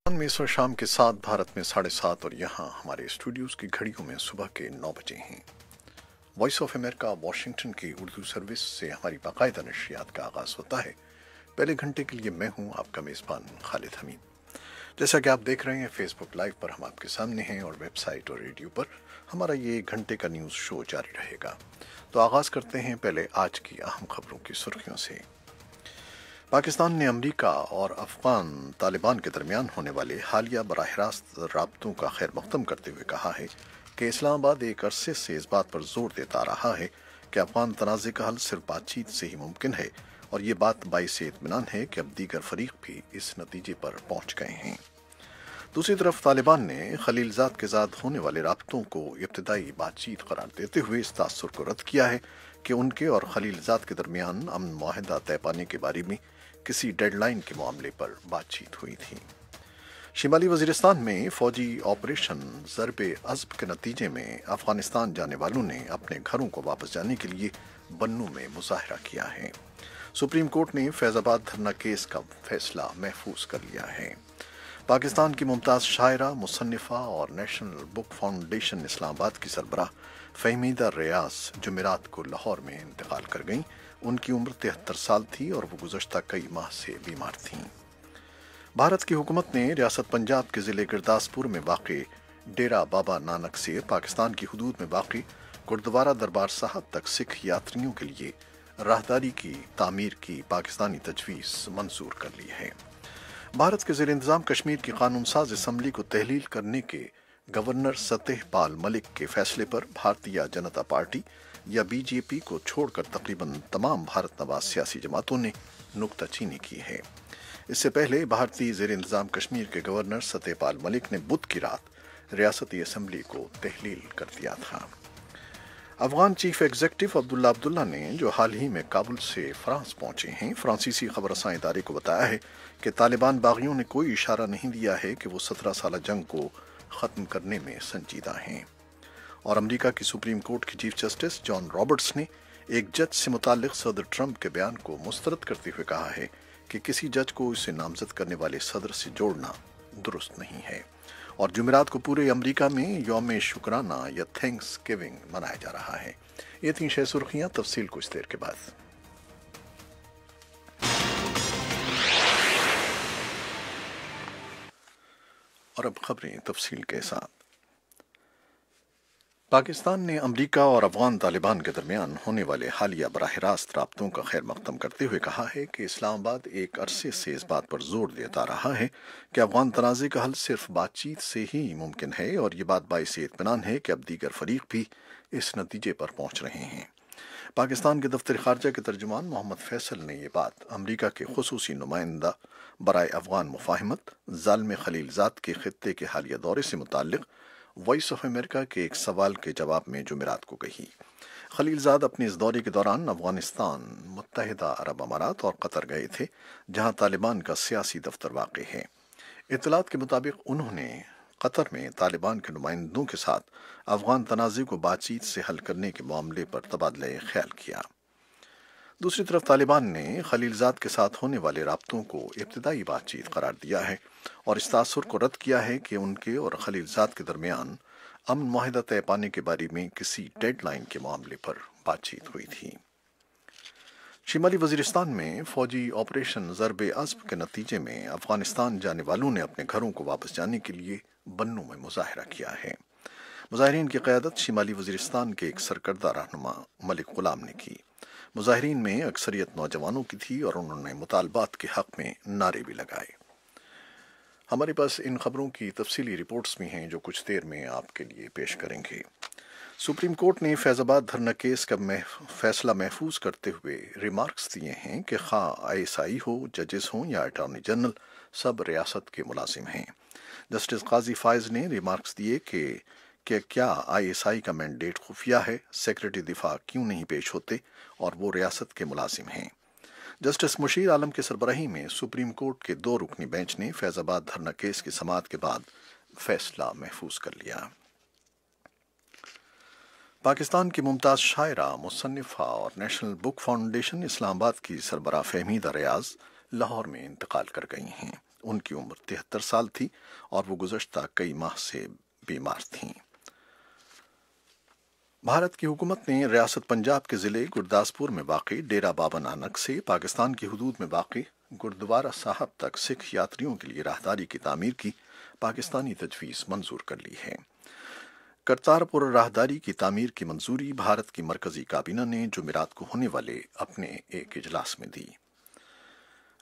में इस वक्त शाम के 7, भारत में 7:30 और यहाँ हमारे स्टूडियोज़ की घड़ियों में सुबह के 9 बजे हैं। वॉइस ऑफ अमेरिका वाशिंगटन की उर्दू सर्विस से हमारी बाकायदा नशरियात का आगाज़ होता है। पहले घंटे के लिए मैं हूँ आपका मेज़बान खालिद हमीद। जैसा कि आप देख रहे हैं, फेसबुक लाइव पर हम आपके सामने हैं और वेबसाइट और रेडियो पर हमारा ये घंटे का न्यूज़ शो जारी रहेगा। तो आगाज़ करते हैं पहले आज की अहम खबरों की सुर्खियों से। पाकिस्तान ने अमेरिका और अफगान तालिबान के दरमियान होने वाले हालिया बराह रास्त राब्तों का खैर मकदम करते हुए कहा है कि इस्लामाबाद एक अरसे से इस बात पर जोर देता रहा है कि अफगान तनाज़े का हल सिर्फ बातचीत से ही मुमकिन है और ये बात बाइसे इत्मीनान है कि अब दीगर फरीक भी इस नतीजे पर पहुंच गए हैं। दूसरी तरफ तालिबान ने खलीलजाद के साथ होने वाले राब्तों को इब्तदाई बातचीत करार देते हुए इस तासुर को रद्द किया है कि उनके और खलीलजाद के दरमियान अमन मुआहदा तय पाने के बारे में किसी डेडलाइन के मामले पर बातचीत हुई थी। शिमाली वजीरिस्तान में फौजी ऑपरेशन ज़रबे अज़्ब के नतीजे में अफगानिस्तान जाने वालों ने अपने घरों को वापस जाने के लिए बन्नू में मुजाहरा किया है। सुप्रीम कोर्ट ने फैज़ाबाद धरना केस का फैसला महफूज कर लिया है। पाकिस्तान की मुमताज़ शायरा, मुसन्निफ़ा और नेशनल बुक फाउंडेशन इस्लामाबाद की सरबराह फ़हमीदा रियाज जुमेरात को लाहौर में इंतकाल कर गईं। उनकी उम्र 73 साल थी और वो गुज़श्ता कई माह से बीमार थीं। भारत की हुकूमत ने रियासत पंजाब के ज़िले गुरदासपुर में वाक़ डेरा बाबा नानक से पाकिस्तान की हुदूद में वाक़ गुरुद्वारा दरबार साहब तक सिख यात्रियों के लिए राहदारी की तामीर की पाकिस्तानी तजवीज़ मंजूर कर ली है। भारत के ज़ेर इंतज़ाम कश्मीर की कानून साज असम्बली को तहलील करने के गवर्नर सत्यपाल मलिक के फैसले पर भारतीय जनता पार्टी या बीजेपी को छोड़कर तकरीबन तमाम भारत नवाज सियासी जमातों ने नुक्ताचीनी की है। इससे पहले भारतीय ज़ेर इंतज़ाम कश्मीर के गवर्नर सत्यपाल मलिक ने बुध की रात रियासती असम्बली को तहलील कर दिया था। अफगान चीफ एग्जीक्यूटिव अब्दुल्ला ने, जो हाल ही में काबुल से फ्रांस पहुंचे हैं, फ्रांसीसी खबरसां इदारे को बताया है कि तालिबान बागियों ने कोई इशारा नहीं दिया है कि वो 17 साल जंग को ख़त्म करने में संजीदा हैं। और अमेरिका की सुप्रीम कोर्ट के चीफ जस्टिस जॉन रॉबर्ट्स ने एक जज से मुताल्लिक सदर ट्रंप के बयान को मुस्तरद करते हुए कहा है कि किसी जज को इसे नामजद करने वाले सदर से जोड़ना दुरुस्त नहीं है। और जुमेरात को पूरे अमेरिका में यौम शुक्राना या थैंक्स गिविंग मनाया जा रहा है। ये 3 शह सुर्खियां, तफसील कुछ देर के बाद। और अब खबरें तफसील के साथ। पाकिस्तान ने अमेरिका और अफगान तालिबान के दरमियान होने वाले हालिया बराह रास्त राब्तों का खैर मकदम करते हुए कहा है कि इस्लामाबाद एक अरसे से इस बात पर जोर देता रहा है कि अफगान तनाज़े का हल सिर्फ बातचीत से ही मुमकिन है और ये बात बाइसे इत्मीनान है कि अब दीगर फरीक भी इस नतीजे पर पहुंच रहे हैं। पाकिस्तान के दफ्तर खारजा के तर्जुमान मोहम्मद फैसल ने यह बात अमेरिका के खुसूसी नुमाइंदा बराए अफगान मुफाहिमत ज़ालिम खलीलजाद के खित्ते के हालिया दौरे से मुताल्लिक वॉइस ऑफ अमेरिका के एक सवाल के जवाब में जुमेरात को कही। खलीलजाद अपने इस दौरे के दौरान अफगानिस्तान, मुत्तहिदा अरब अमारात और कतर गए थे, जहां तालिबान का सियासी दफ्तर वाक़ है। इत्तलात के मुताबिक उन्होंने कतर में तालिबान के नुमाइंदों के साथ अफगान तनाज़े को बातचीत से हल करने के मामले पर तबादला ख्याल किया। दूसरी तरफ तालिबान ने खलीलजाद के साथ होने वाले राब्तों को इब्तदाई बातचीत करार दिया है और इस तासुर को रद्द किया है कि उनके और खलीलजाद के दरमियान अमन मुआहदा तय पाने के बारे में किसी डेडलाइन के मामले पर बातचीत हुई थी। शिमाली वजीरिस्तान में फौजी ऑपरेशन ज़रबे अज़्ब के नतीजे में अफगानिस्तान जाने वालों ने अपने घरों को वापस जाने के लिए बन्नू में मुजाहरा किया है। मुजाहिरीन की क़यादत शिमाली वजीरिस्तान के एक सरकर्दा रहनुमा मलिक गुलाम ने की। मुजाहिरीन में अक्सरियत नौजवानों की थी और उन्होंने मुतालबात के हक़ में नारे भी लगाए। हमारे पास इन खबरों की तफसीली रिपोर्ट्स भी हैं जो कुछ देर में आपके लिए पेश करेंगे। सुप्रीम कोर्ट ने फैज़ाबाद धरना केस का फैसला महफूज करते हुए रिमार्क्स दिए हैं कि खा ISI हो, जजेस हों या अटॉर्नी जनरल, सब रियासत के मुलाजिम हैं। जस्टिस काजी फायज ने रिमार्क्स दिए कि क्या ISI का मैंडेट खुफिया है, सेक्रेटरी दिफा क्यों नहीं पेश होते और वो रियासत के मुलाजिम हैं। जस्टिस मुशीर आलम के सरबराही में सुप्रीम कोर्ट के 2 रुकनी बेंच ने फैज़ाबाद धरना केस की समाअत के बाद फैसला महफूज कर लिया। पाकिस्तान की मुमताज़ शायरा, मुसन्निफ़ा और नेशनल बुक फाउंडेशन इस्लामाबाद की सरबराह फ़हमीदा रियाज लाहौर में इंतकाल कर गई हैं। उनकी उम्र 73 साल थी और वो गुज़श्ता कई माह से बीमार थीं। भारत की हुकूमत ने रियासत पंजाब के ज़िले गुरदासपुर में वाक़ डेरा बाबा नानक से पाकिस्तान की हदूद में वाक़ गुरुद्वारा साहब तक सिख यात्रियों के लिए राहदारी की तामीर की पाकिस्तानी तजवीज़ मंजूर कर ली है। करतारपुर राहदारी की तामीर की मंजूरी भारत की मरकजी काबीना ने जुमेरात को होने वाले अपने एक इजलास में दी।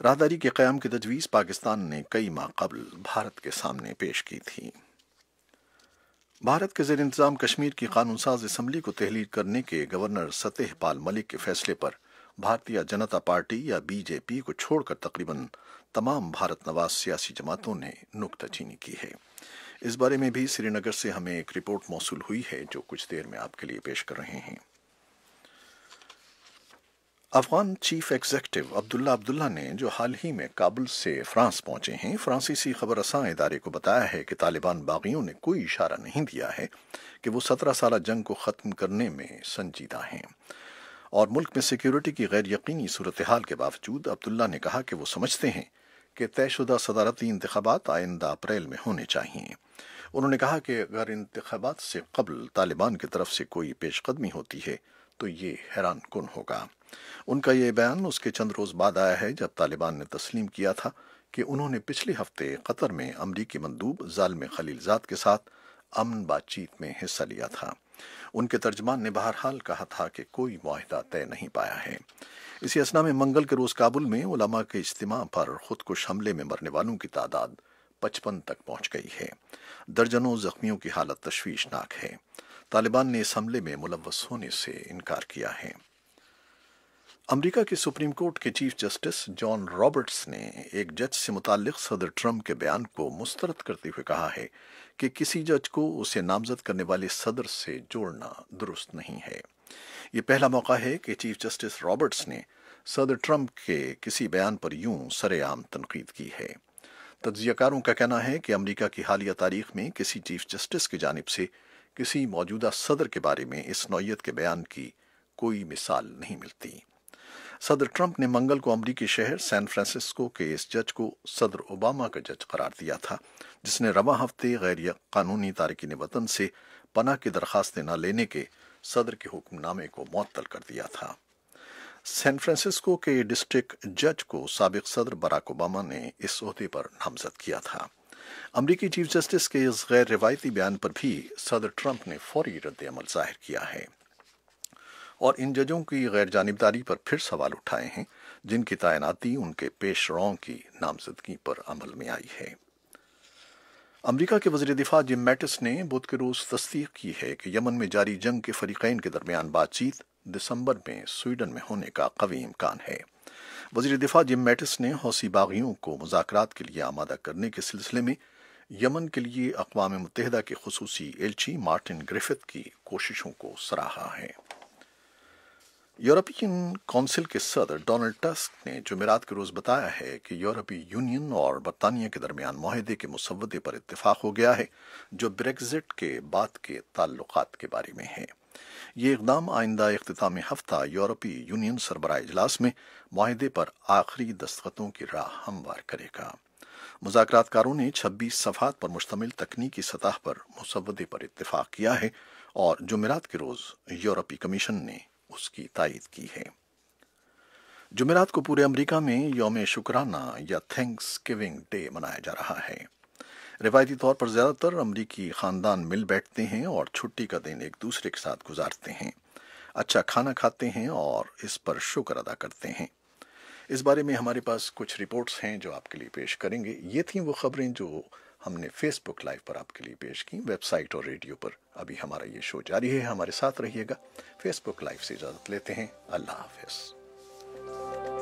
राहदारी के क़याम की तजवीज़ पाकिस्तान ने कई माह कबल भारत के सामने पेश की थी। भारत के ज़ेर इंतज़ाम कश्मीर की कानून साज असम्बली को तहलील करने के गवर्नर सतेहपाल मलिक के फैसले पर भारतीय जनता पार्टी या बीजेपी को छोड़कर तकरीबन तमाम भारत नवाज सियासी जमातों ने नुक्ताचीनी की है। इस बारे में भी श्रीनगर से हमें एक रिपोर्ट मौसूल हुई है जो कुछ देर में आपके लिए पेश कर रहे हैं। अफगान चीफ एग्जीक्यूटिव अब्दुल्ला अब्दुल्ला ने जो हाल ही में काबुल से फ्रांस पहुंचे हैं, फ्रांसीसी खबर रसां इदारे को बताया है कि तालिबान बागियों ने कोई इशारा नहीं दिया है कि वो 17 साल जंग को ख़त्म करने में संजीदा हैं और मुल्क में सिक्योरिटी की गैर यकीनी सूरत हाल के बावजूद अब्दुल्ला ने कहा कि वो समझते हैं कि तयशुदा सदारती इंतखाबात आइंदा अप्रैल में होने चाहिए। उन्होंने कहा कि अगर इंतखाबात से कबल तालिबान की तरफ से कोई पेशकदमी होती है तो ये हैरान कुन होगा। उनका ये बयान उसके चंद रोज़ बाद आया है जब तालिबान ने तस्लीम किया था कि उन्होंने पिछले हफ्ते कतर में अमरीकी मंदूब ज़ालिम खलीलजाद के साथ अमन बातचीत में हिस्सा लिया था। उनके तर्जमान ने बहरहाल कहा था कि कोई मुआहिदा तय नहीं पाया है। इसी असना में मंगल के रोज़ काबुल में उलमा के इज्तिमा पर खुदकुश हमले में मरने वालों की तादाद 55 तक पहुंच गई है। दर्जनों जख्मियों की हालत तशवीशनाक है। तालिबान ने इस हमले में मुलव्वस होने से इनकार किया है। अमेरिका के सुप्रीम कोर्ट के चीफ जस्टिस जॉन रॉबर्ट्स ने एक जज से मुताल्लिक सदर ट्रंप के बयान को मुस्तरद करते हुए कहा है कि किसी जज को उसे नामजद करने वाले सदर से जोड़ना दुरुस्त नहीं है। ये पहला मौका है कि चीफ जस्टिस रॉबर्ट्स ने सदर ट्रंप के किसी बयान पर यूं सरेआम तनकीद की है। तज्जियाकारों का कहना है कि अमेरिका की हालिया तारीख में किसी चीफ जस्टिस की जानिब से किसी मौजूदा सदर के बारे में इस नौयत के बयान की कोई मिसाल नहीं मिलती। सदर ट्रंप ने मंगल को अमरीकी शहर सैन फ्रांसिस्को के इस जज को सदर ओबामा का जज करार दिया था, जिसने रवां हफ्ते गैर कानूनी तारकीन वतन से पनाह की दरखास्तें न लेने के सदर के हुक्मनामे को मुअत्तल कर दिया था। सैन फ्रांसिस्को के डिस्ट्रिक्ट जज को साबिक सदर बराक ओबामा ने इस ओहदे पर नामजद किया था। अमरीकी चीफ जस्टिस के इस गैर रिवायती बयान पर भी सदर ट्रंप ने फौरी रद्द अमल जाहिर किया है और इन जजों की गैर जानिबदारी पर फिर सवाल उठाए हैं, जिनकी तैनाती उनके पेशरों की नामजदगी पर अमल में आई है। अमेरिका के वज़ीर दिफा जिम मैटिस ने बुध के रोज़ तस्दीक की है कि यमन में जारी जंग के फरीकैन के दरमियान बातचीत दिसंबर में स्वीडन में होने का कवी इम्कान है। वज़ीर दिफा जिम मैटिस ने हौसी बागियों को मुज़ाकरात के लिए आमादा करने के सिलसिले में यमन के लिए अक़वाम मुत्तहिदा के खुसूसी एल्ची मार्टिन ग्रिफिथ की कोशिशों को सराहा है। यूरोपियन काउंसिल के सदर डोनाल्ड टस्क ने जुमेरात के रोज़ बताया है कि यूरोपीय यूनियन और बरतानिया के दरमियान मुआहदे के मुसव्वदे पर इत्तेफाक हो गया है, जो ब्रेक्जिट के बाद के ताल्लुकात के बारे में है। ये इक़दाम आइंदा इख्तिताम हफ्ता यूरोपीय यूनियन सरबराह इजलास में मुआहदे पर आखिरी दस्तखतों की राह हमवार करेगा। मुज़ाकरातकारों ने 26 सफ़हात पर मुश्तमिल तकनीकी सतह पर मुसव्वदे पर इत्तेफाक किया है और जुमेरात के रोज़ यूरोपीय कमीशन ने उसकी तायीद की है। जुमेरात को पूरे अमेरिका में यौम शुक्राना या थैंक्स गिविंग डे मनाया जा रहा है। रिवायती तौर पर ज़्यादातर अमरीकी ख़ानदान मिल बैठते हैं और छुट्टी का दिन एक दूसरे के साथ गुजारते हैं, अच्छा खाना खाते हैं और इस पर शुक्र अदा करते हैं। इस बारे में हमारे पास कुछ रिपोर्ट्स हैं जो आपके लिए पेश करेंगे। ये थीं वो खबरें जो हमने फेसबुक लाइव पर आपके लिए पेश की। वेबसाइट और रेडियो पर अभी हमारा ये शो जारी है, हमारे साथ रहिएगा। फेसबुक लाइव से इजाज़त लेते हैं। अल्लाह हाफ़िज़।